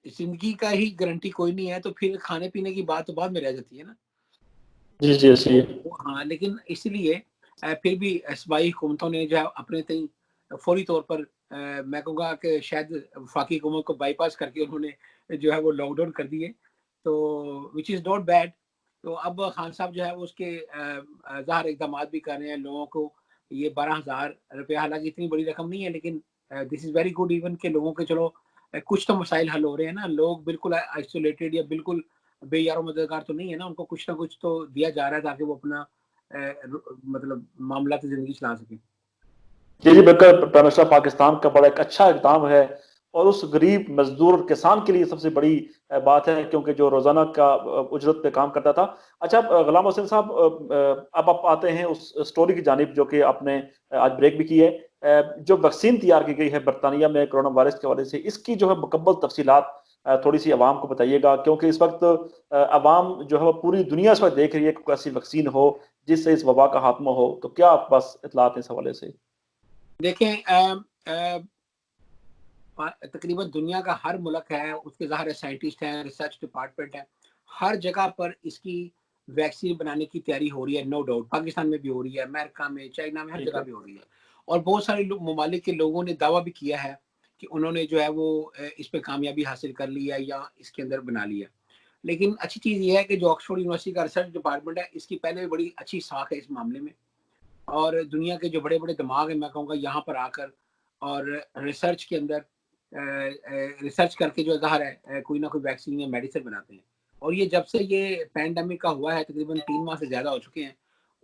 जिंदगी का ही गारंटी कोई नहीं है, तो फिर खाने पीने की बात तो बाद में रह जाती है ना। जी जी सही है। हाँ, लेकिन इसलिए फिर भी सूबाई हुकूमतों ने जो है अपने तय फौरी तौर पर मैं कहूँगा कि शायद वफाकी हुकूमत को बाईपास करके उन्होंने जो है वो लॉकडाउन कर दिए, तो विच इज़ नॉट बैड। तो अब खान साहब जो है वो उसके ज़ाहिर इक़दामात भी कर रहे हैं लोगों को। ये 12,000 रुपया हालाँकि इतनी बड़ी रकम नहीं है, लेकिन this is very good even के लोगों के चलो कुछ तो मसाइल हल हो रहे हैं ना। लोग बिल्कुल आइसोलेटेड या बिल्कुल बेयारो मददगार तो नहीं है ना, उनको कुछ ना कुछ तो दिया जा रहा है ताकि वो अपना मतलब मामलात ज़िंदगी चला सकें। जी जी बिल्कुल, प्राइम मिनिस्टर पाकिस्तान का बड़ा एक अच्छा इक़दाम है और उस गरीब मजदूर और किसान के लिए सबसे बड़ी बात है, क्योंकि जो रोजाना का उजरत पे काम करता था। अच्छा गुलाम हुसैन साहब, अब आप आते हैं उस स्टोरी की जानिब जो कि आपने आज ब्रेक भी की है। जो वैक्सीन तैयार की गई है बरतानिया में कोरोना वायरस के हवाले से, इसकी जो है मुकम्मल तफसीलात थोड़ी सी आवाम को बताइएगा, क्योंकि इस वक्त आवाम जो है वो पूरी दुनिया इस वक्त देख रही है कि कोई ऐसी वैक्सीन हो जिससे इस वबा का खात्मा हो। तो क्या आपके पास इतलात हैं इस हवाले से? देखें तकरीबन दुनिया का हर मुल्क है, उसके ज़ाहिर साइंटिस्ट हैं, रिसर्च डिपार्टमेंट है, हर जगह पर इसकी वैक्सीन बनाने की तैयारी हो रही है, नो डाउट। पाकिस्तान में भी हो रही है, अमेरिका में, चाइना में, हर ठीक जगह है। भी हो रही है। और बहुत सारे ममालिक के लोगों ने दावा भी किया है कि उन्होंने जो है वो इस पे कामयाबी हासिल कर ली है या इसके अंदर बना लिया। लेकिन अच्छी चीज़ ये है कि जो ऑक्सफोर्ड यूनिवर्सिटी का रिसर्च डिपार्टमेंट है, इसकी पहले भी बड़ी अच्छी साख है इस मामले में। और दुनिया के जो बड़े-बड़े दिमाग हैं, मैं कहूँगा यहाँ पर आकर और रिसर्च के अंदर रिसर्च करके जो ज़ाहिर है कोई ना कोई वैक्सीन या मेडिसिन बनाते हैं। और ये जब से ये पैंडेमिक का हुआ है, तकरीबन 3 माह से ज़्यादा हो चुके हैं,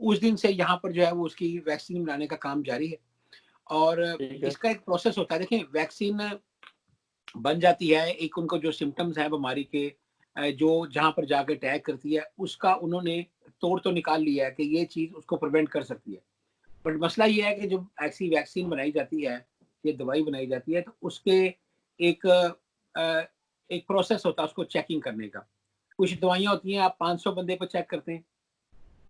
उस दिन से यहाँ पर जो है वो उसकी वैक्सीन बनाने का काम जारी है। और ठीक है। इसका एक प्रोसेस होता है, देखें वैक्सीन बन जाती है, एक उनको जो सिम्पटम्स हैं बीमारी के जो जहाँ पर जाके अटैक करती है, उसका उन्होंने तोड़ तो निकाल लिया है कि ये चीज़ उसको प्रिवेंट कर सकती है। बट मसला ये है कि जब ऐसी वैक्सीन बनाई जाती है, ये दवाई बनाई जाती है, तो उसके एक एक प्रोसेस होता है उसको चेकिंग करने का। कुछ दवाइयाँ होती हैं आप 500 बंदे पे चेक करते हैं,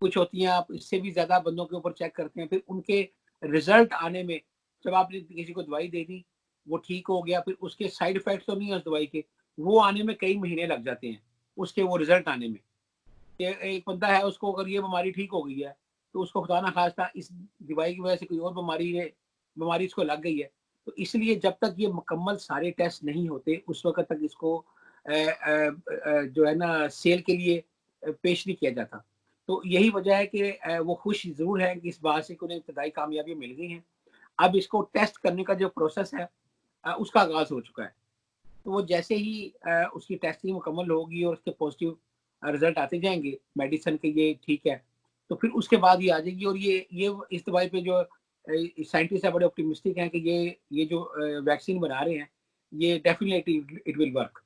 कुछ होती हैं आप इससे भी ज़्यादा बंदों के ऊपर चेक करते हैं, फिर उनके रिज़ल्ट आने में जब आपने किसी को दवाई दे दी, वो ठीक हो गया, फिर उसके साइड इफ़ेक्ट्स तो नहीं है उस दवाई के, वो आने में कई महीने लग जाते हैं, उसके वो रिज़ल्ट आने में। एक बंदा है उसको अगर ये बीमारी ठीक हो गई है, तो उसको खुदा ना खास्ता इस दवाई की वजह से कोई और बीमारी इसको लग गई है। तो इसलिए जब तक ये मुकम्मल सारे टेस्ट नहीं होते, उस वक़्त तक इसको जो है ना सेल के लिए पेश नहीं किया जाता। तो यही वजह है कि वो खुश ज़रूर हैं कि इस बात से कि उन्हें इब्तदाई कामयाबी मिल गई है। अब इसको टेस्ट करने का जो प्रोसेस है उसका आगाज़ हो चुका है। तो वो जैसे ही उसकी टेस्टिंग मुकम्मल होगी और उसके पॉजिटिव रिजल्ट आते जाएँगे मेडिसिन के ये ठीक है, तो फिर उसके बाद ये आ जाएगी। और ये इस दवाई पे जो साइंटिस्ट है बड़े ऑप्टिमिस्टिक हैं कि ये जो वैक्सीन बना रहे हैं, ये डेफिनिटली इट विल वर्क।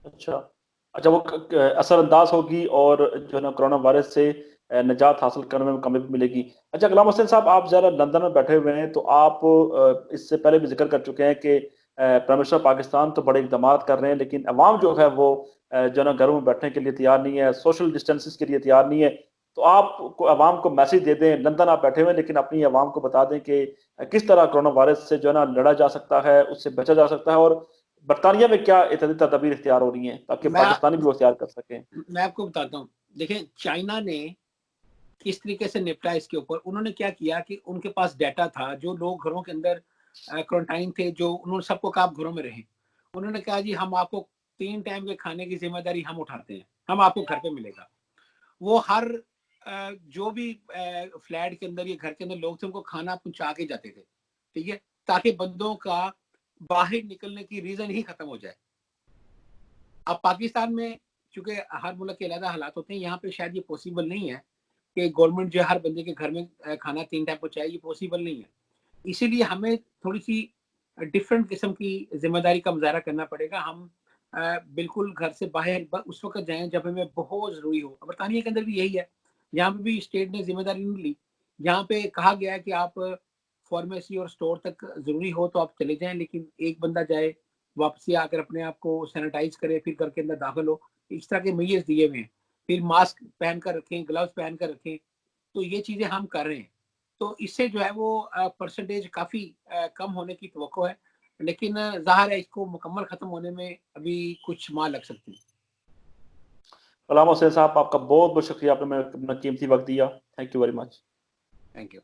अच्छा। अच्छा वो असरअंदाज होगी और जो है ना कोरोना वायरस से निजात हासिल करने में कामयाबी मिलेगी। अच्छा गुलाम हुसैन साहब, आप ज़रा लंदन में बैठे हुए हैं, तो आप इससे पहले भी ज़िक्र कर चुके हैं कि प्राइम मिनिस्टर पाकिस्तान तो बड़े इक़दामात कर रहे हैं, लेकिन अवाम जो है वो जो है ना घरों में बैठने के लिए तैयार नहीं है, सोशल डिस्टेंसेस के लिए तैयार नहीं है। तो आप अवाम को मैसेज दे दें, लंदन आप बैठे हुए हैं लेकिन अपनी अवाम को बता दें कि किस तरह कोरोना वायरस से जो है ना लड़ा जा सकता है, उससे बचा जा सकता है, और बरतानिया में क्या एहतियाती तदाबीर इख्तियार हो रही हैं ताकि मैं पाकिस्तानी भी वो इख्तियार कर सकें? मैं आपको बताता हूँ। देखिए चाइना ने किस तरीके से निपटा इसके ऊपर, उन्होंने क्या किया कि उनके पास डाटा था, जो लोग घरों के अंदर क्वारंटाइन थे, जो उन्होंने सबको कहा आप घरों में रहें। उन्होंने कहा जी हम आपको 3 टाइम के खाने की ज़िम्मेदारी हम उठाते हैं, हम आपको घर पे मिलेगा। वो हर जो भी फ्लैट के अंदर या घर के अंदर लोग थे उनको खाना पहुँचा के जाते थे, ठीक है? ताकि बंदों का बाहर निकलने की रीज़न ही खत्म हो जाए। अब पाकिस्तान में चूँकि हर मुल्क के अलग हालात होते हैं, यहाँ पे शायद ये पॉसिबल नहीं है कि गवर्नमेंट जो है हर बंदे के घर में खाना 3 टाइम पहुँचाए, ये पॉसिबल नहीं है। इसीलिए हमें थोड़ी-सी डिफरेंट किस्म की ज़िम्मेदारी का मुज़ाहरा करना पड़ेगा। हम बिल्कुल घर से बाहर उस वक़्त जाएँ जब हमें बहुत ज़रूरी हो। बरतानिया के अंदर भी यही है। यहाँ पे भी स्टेट ने ज़िम्मेदारी नहीं ली। यहाँ पे कहा गया है कि आप फार्मेसी और स्टोर तक ज़रूरी हो तो आप चले जाएँ, लेकिन एक बंदा जाए, वापसी आकर अपने आप को सैनिटाइज़ करे, फिर घर के अंदर दाखिल हो। इस तरह के मेजर्स दिए हुए हैं। फिर मास्क पहन कर रखें, ग्लव्स पहन कर रखें। तो ये चीज़ें हम कर रहे हैं। तो इससे जो है वो परसेंटेज काफ़ी कम होने की तवक्को है। लेकिन ज़ाहिर है इसको मुकम्मल ख़त्म होने में अभी कुछ माह लग सकती है। गुलाम हुसैन साहब, आपका बहुत-बहुत शुक्रिया, आपने अपना कीमती वक़्त दिया। Thank you very much. Thank you.